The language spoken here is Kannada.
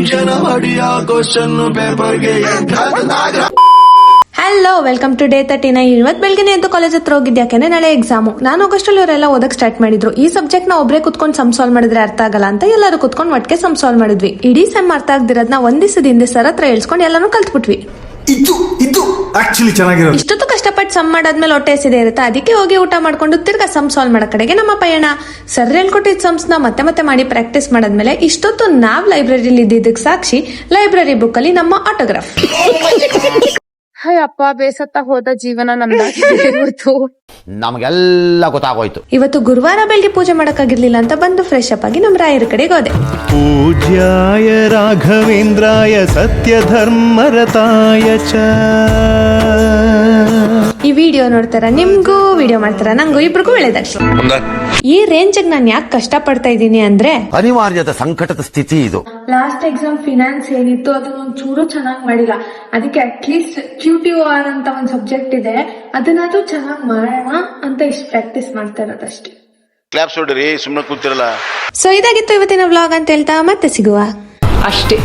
ಟೆನ್ಷನ್ ಹೊಡಿಯೋ ಕ್ವಶನ್ ಪೇಪರ್ಗೆ ಹಲೋ, ವೆಲ್ಕಮ್ ಟು ಡೇ 39. ಇವತ್ತು ಬೆಳಗ್ಗೆ ಎದ್ದು ಕಾಲೇಜ್ ಹತ್ರ ಹೋಗಿದ್ದೆ, ಯಾಕೆಂದ್ರೆ ನಾಳೆ ಎಕ್ಸಾಮು. ನಾನು ಹೋಗೋಷ್ಟರಲ್ಲಿ ಇವರೆಲ್ಲ ಓದಕ್ ಸ್ಟಾರ್ಟ್ ಮಾಡಿದ್ರು. ಈ ಸಬ್ಜೆಕ್ಟ್ ನ ಒಬ್ಬರೇ ಕುತ್ಕೊಂಡು ಸಮ್ ಸಾಲ್ವ್ ಮಾಡಿದ್ರೆ ಅರ್ಥ ಆಗಲ್ಲ ಅಂತ ಎಲ್ಲರೂ ಕುತ್ಕೊಂಡು ಒಟ್ಟಿಗೆ ಸಮ್ ಸಾಲ್ವ್ ಮಾಡಿದ್ವಿ. ಇಡೀ ಸೆಮ್ ಅರ್ಥ ಆಗದಿರೋದ್ನ ಒಂದ್ ದಿವಸದ ಹಿಂದೆ ಸರ್ ಹತ್ರ ಹೇಳ್ಸ್ಕೊಂಡು ಎಲ್ಲಾನು ಕಲ್ತ್ಬಿಟ್ವಿ. ಇಷ್ಟೊತ್ತು ಕಷ್ಟಪಟ್ಟು ಸಮ್ ಮಾಡಾದ್ಮೇಲೆ ಹೊಟ್ಟೆ ಹಸಿದೆ ಇರುತ್ತೆ, ಅದಕ್ಕೆ ಹೋಗಿ ಊಟ ಮಾಡ್ಕೊಂಡು ತಿರ್ಗಾ ಸಮ್ ಸಾಲ್ವ್ ಮಾಡೋ ಕಡೆಗೆ ನಮ್ಮ ಪಯಣ. ಸರ್ ಹೇಳ್ಕೊಟ್ಟಿದ್ ಸಮ್ಸ್ ನ ಮತ್ತೆ ಮತ್ತೆ ಮಾಡಿ ಪ್ರಾಕ್ಟೀಸ್ ಮಾಡಾದ್ಮೇಲೆ ಇಷ್ಟೊತ್ತು ನಾವ್ ಲೈಬ್ರರಿಲಿ ಇದ್ದಿದ್ದಕ್ಕೆ ಸಾಕ್ಷಿ ಲೈಬ್ರರಿ ಬುಕ್ ಅಲ್ಲಿ ನಮ್ಮ ಆಟೋಗ್ರಾಫ್. ಅಪ್ಪ, ಬೇಸತ್ತ ಹೋದ ಜೀವನ ನಮ್ದಾಗಿತ್ತು. ನಮಗೆಲ್ಲ ಗೊತ್ತಾಗೋಯ್ತು. ಇವತ್ತು ಗುರುವಾರ ಬೆಳಿಗ್ಗೆ ಪೂಜೆ ಮಾಡಕ್ಕಾಗಿರ್ಲಿಲ್ಲ ಅಂತ ಬಂದು ಫ್ರೆಶ್ ಅಪ್ ಆಗಿ ನಮ್ಮ ರಾಯರ ಕಡೆಗೆ ಹೋದೆ. ಪೂಜ್ಯಾಯ ರಾಘವೇಂದ್ರಾಯ ಸತ್ಯ ಧರ್ಮರತಾಯ ಚ. ಈ ವಿಡಿಯೋ ನೋಡ್ತಾರ ನಿಮ್ಗೂ, ವಿಡಿಯೋ ಮಾಡ್ತಾರ ನಂಗೂ, ಇಬ್ರಿಗೂ ಒಳ್ಳೇದಾಗ್ಲಿ. ಈ ರೇಂಜ್ ನಾನು ಯಾಕೆ ಕಷ್ಟ ಪಡ್ತಾ ಇದ್ದೀನಿ ಅಂದ್ರೆ ಅನಿವಾರ್ಯದ ಸಂಕಟದ ಸ್ಥಿತಿ ಇದು. ಲಾಸ್ಟ್ ಎಕ್ಸಾಮ್ ಫಿನಾನ್ಸ್ ಏನಿತ್ತು ಅದನ್ನ ಒಂಚೂರು ಚೆನ್ನಾಗಿ ಮಾಡಿಲ್ಲ. ಅದಕ್ಕೆ ಅಟ್ಲೀಸ್ಟ್ QTOR ಅಂತ ಒಂದ್ ಸಬ್ಜೆಕ್ಟ್ ಇದೆ, ಅದನ್ನಾದ್ರೂ ಚೆನ್ನಾಗಿ ಮಾಡೋಣ ಅಂತ ಇಷ್ಟು ಪ್ರಾಕ್ಟೀಸ್ ಮಾಡ್ತಾ ಇರೋದಷ್ಟೇ. ಕ್ಲಾಪ್ಸ್ ಹೊಡ್ರಿ, ಸುಮ್ಮನೆ ಕೂತಿರಲ್ಲ. ಸೊ ಇದಾಗಿತ್ತು ಇವತ್ತಿನ ವ್ಲಾಗ್ ಅಂತ ಹೇಳ್ತಾ ಮತ್ತೆ ಸಿಗುವ ಅಷ್ಟೇ.